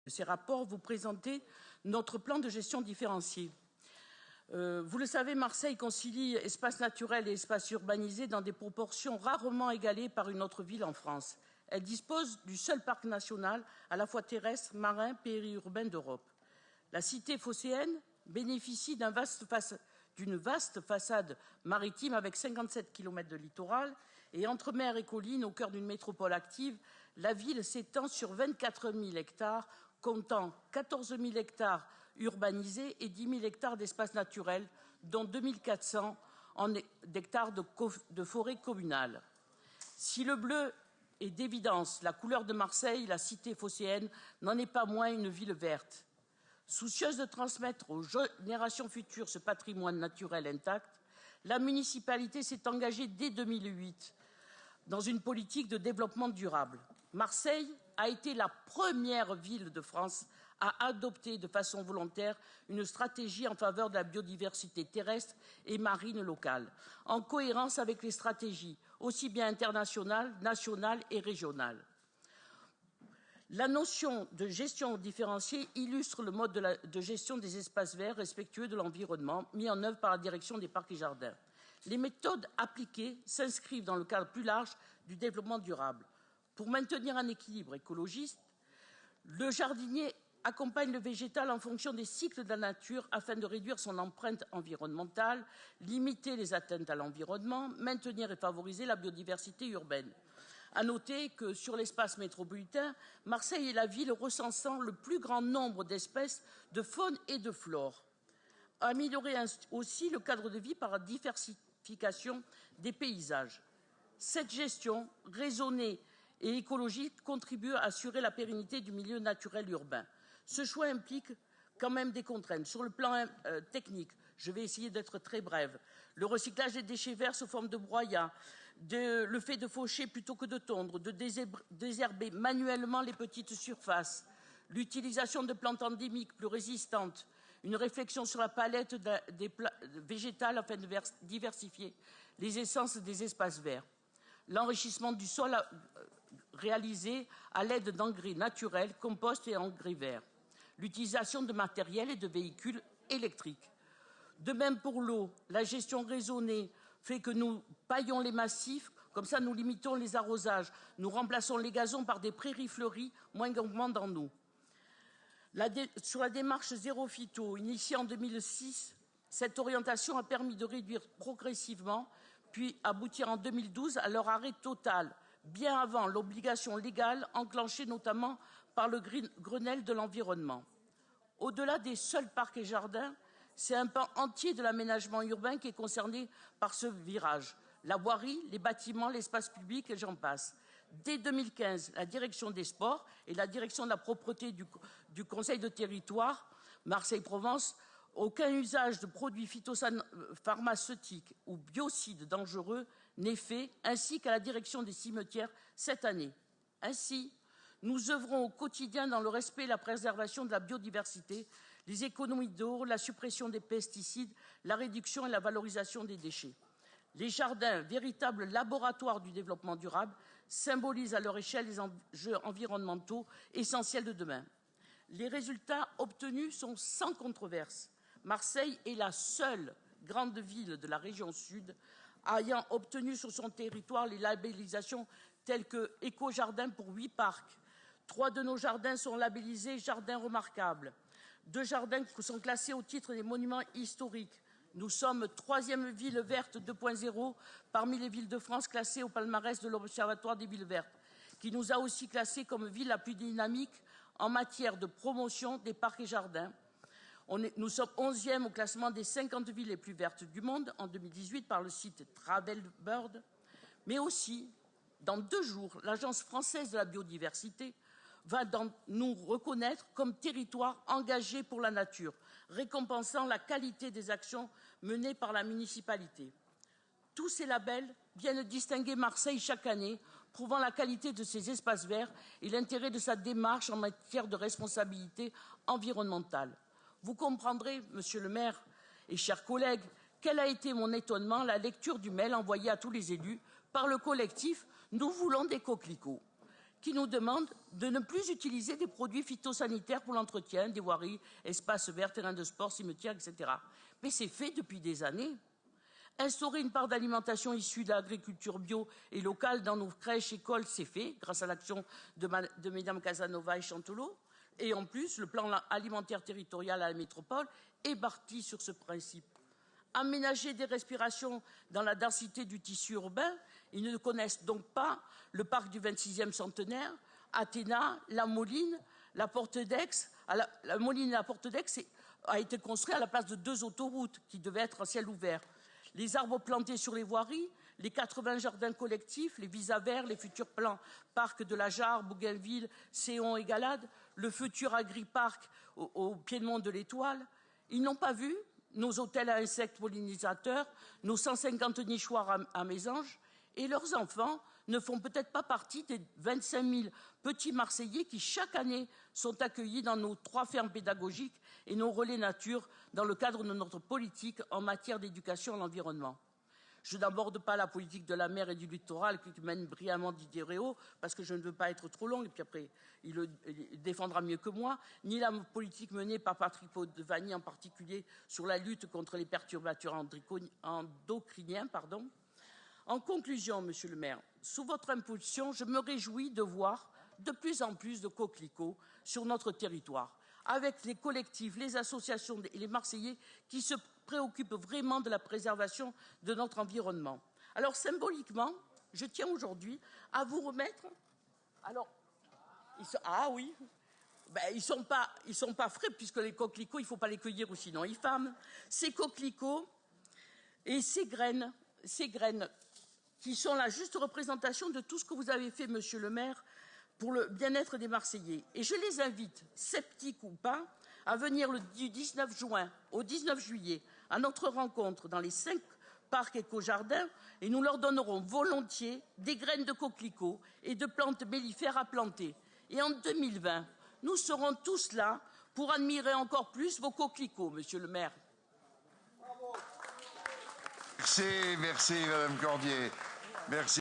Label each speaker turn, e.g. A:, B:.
A: ces rapports, vous présentez notre plan de gestion différencié. Vous le savez, Marseille concilie espace naturel et espace urbanisé dans des proportions rarement égalées par une autre ville en France. Elle dispose du seul parc national, à la fois terrestre, marin, périurbain d'Europe. La cité phocéenne bénéficie d'une vaste façade maritime avec 57 km de littoral et entre mer et collines, au cœur d'une métropole active, la ville s'étend sur 24 000 hectares, comptant 14 000 hectares urbanisés et 10 000 hectares d'espaces naturels, dont 2 400 hectares de forêt communale. Si le bleu est d'évidence la couleur de Marseille, la cité phocéenne n'en est pas moins une ville verte. Soucieuse de transmettre aux générations futures ce patrimoine naturel intact, la municipalité s'est engagée dès 2008 dans une politique de développement durable. Marseille a été la première ville de France à adopter de façon volontaire une stratégie en faveur de la biodiversité terrestre et marine locale, en cohérence avec les stratégies aussi bien internationales, nationales et régionales. La notion de gestion différenciée illustre le mode de gestion des espaces verts respectueux de l'environnement mis en œuvre par la direction des parcs et jardins. Les méthodes appliquées s'inscrivent dans le cadre plus large du développement durable. Pour maintenir un équilibre écologiste, le jardinier accompagne le végétal en fonction des cycles de la nature afin de réduire son empreinte environnementale, limiter les atteintes à l'environnement, maintenir et favoriser la biodiversité urbaine. À noter que sur l'espace métropolitain, Marseille est la ville recensant le plus grand nombre d'espèces de faune et de flore. Améliorer aussi le cadre de vie par la diversification des paysages. Cette gestion raisonnée et écologique contribue à assurer la pérennité du milieu naturel urbain. Ce choix implique quand même des contraintes. Sur le plan technique, je vais essayer d'être très brève. Le recyclage des déchets verts sous forme de broyat, le fait de faucher plutôt que de tondre, de désherber manuellement les petites surfaces, l'utilisation de plantes endémiques plus résistantes, une réflexion sur la palette végétale afin de diversifier les essences des espaces verts. L'enrichissement du sol réalisé à l'aide d'engrais naturels, compost et engrais verts. L'utilisation de matériel et de véhicules électriques. De même pour l'eau, la gestion raisonnée fait que nous paillons les massifs, comme ça nous limitons les arrosages, nous remplaçons les gazons par des prairies fleuries moins gourmandes en eau. Sur la démarche zéro phyto, initiée en 2006, cette orientation a permis de réduire progressivement, puis aboutir en 2012 à leur arrêt total, bien avant l'obligation légale enclenchée notamment par le Grenelle de l'environnement. Au-delà des seuls parcs et jardins, c'est un pan entier de l'aménagement urbain qui est concerné par ce virage. La voirie, les bâtiments, l'espace public et j'en passe. Dès 2015, la direction des sports et la direction de la propreté du Conseil de territoire Marseille-Provence, aucun usage de produits phytopharmaceutiques ou biocides dangereux n'est fait, ainsi qu'à la direction des cimetières cette année. Ainsi, nous œuvrons au quotidien dans le respect et la préservation de la biodiversité, les économies d'eau, la suppression des pesticides, la réduction et la valorisation des déchets. Les jardins, véritables laboratoires du développement durable, symbolisent à leur échelle les enjeux environnementaux essentiels de demain. Les résultats obtenus sont sans controverse. Marseille est la seule grande ville de la région sud ayant obtenu sur son territoire les labellisations telles que Éco-Jardin pour 8 parcs. 3 de nos jardins sont labellisés Jardins remarquables. 2 jardins sont classés au titre des monuments historiques. Nous sommes 3e ville verte 2.0 parmi les villes de France classées au palmarès de l'Observatoire des villes vertes, qui nous a aussi classés comme ville la plus dynamique en matière de promotion des parcs et jardins. Nous sommes 11e au classement des 50 villes les plus vertes du monde en 2018 par le site Travelbird. Mais aussi, dans 2 jours, l'Agence française de la biodiversité va nous reconnaître comme territoire engagé pour la nature, récompensant la qualité des actions menées par la municipalité. Tous ces labels viennent distinguer Marseille chaque année, prouvant la qualité de ses espaces verts et l'intérêt de sa démarche en matière de responsabilité environnementale. Vous comprendrez, monsieur le maire et chers collègues, quel a été mon étonnement à la lecture du mail envoyé à tous les élus par le collectif « Nous voulons des coquelicots ». qui nous demande de ne plus utiliser des produits phytosanitaires pour l'entretien des voiries, espaces verts, terrains de sport, cimetières, etc. Mais c'est fait depuis des années. Instaurer une part d'alimentation issue de l'agriculture bio et locale dans nos crèches, écoles, c'est fait, grâce à l'action de Mesdames Casanova et Chantelot. Et en plus, le plan alimentaire territorial à la métropole est bâti sur ce principe. Aménager des respirations dans la densité du tissu urbain, ils ne connaissent donc pas le parc du 26e centenaire, Athéna, la Moline, la Porte d'Aix. La Moline et la Porte d'Aix a été construit à la place de 2 autoroutes qui devaient être à ciel ouvert. Les arbres plantés sur les voiries, les 80 jardins collectifs, les visas verts, les futurs plans parcs de la Jarre, Bougainville, Séon et Galade, le futur agri-parc au piédemont de l'Étoile. Ils n'ont pas vu nos hôtels à insectes pollinisateurs, nos 150 nichoirs à mésanges, et leurs enfants ne font peut-être pas partie des 25 000 petits Marseillais qui, chaque année, sont accueillis dans nos 3 fermes pédagogiques et nos relais nature dans le cadre de notre politique en matière d'éducation à l'environnement. Je n'aborde pas la politique de la mer et du littoral qui mène brillamment Didier Réau, parce que je ne veux pas être trop longue, et puis après, il le défendra mieux que moi, ni la politique menée par Patrick Potvani, en particulier sur la lutte contre les perturbateurs endocriniens. En conclusion, Monsieur le maire, sous votre impulsion, je me réjouis de voir de plus en plus de coquelicots sur notre territoire, avec les collectifs, les associations et les Marseillais qui se préoccupent vraiment de la préservation de notre environnement. Alors, symboliquement, je tiens aujourd'hui à vous remettre... Alors, ah oui, ils sont pas frais, puisque les coquelicots, il ne faut pas les cueillir ou sinon ils fament. Ces coquelicots et ces graines qui sont la juste représentation de tout ce que vous avez fait, monsieur le maire, pour le bien-être des Marseillais. Et je les invite, sceptiques ou pas, à venir du 19 juin au 19 juillet à notre rencontre dans les 5 parcs éco-jardins, et nous leur donnerons volontiers des graines de coquelicots et de plantes mellifères à planter. Et en 2020, nous serons tous là pour admirer encore plus vos coquelicots, monsieur le maire.
B: Merci, Madame Cordier. Merci.